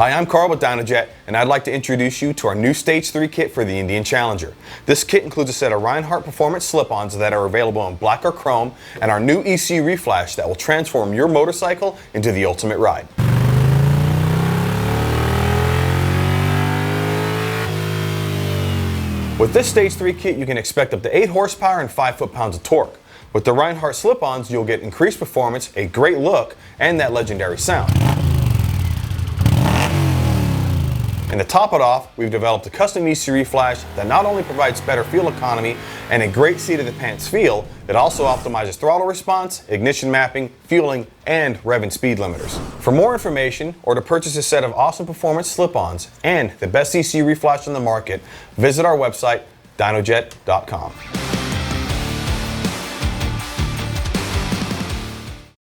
Hi, I'm Carl with Dynojet, and I'd like to introduce you to our new Stage 3 kit for the Indian Challenger. This kit includes a set of Rinehart Performance slip-ons that are available in black or chrome, and our new ECU reflash that will transform your motorcycle into the ultimate ride. With this Stage 3 kit, you can expect up to 8 horsepower and 5 foot-pounds of torque. With the Rinehart slip-ons, you'll get increased performance, a great look, and that legendary sound. And to top it off, we've developed a custom ECU reflash that not only provides better fuel economy and a great seat-of-the-pants feel, it also optimizes throttle response, ignition mapping, fueling, and rev and speed limiters. For more information or to purchase a set of awesome performance slip-ons and the best ECU reflash on the market, visit our website, dynojet.com.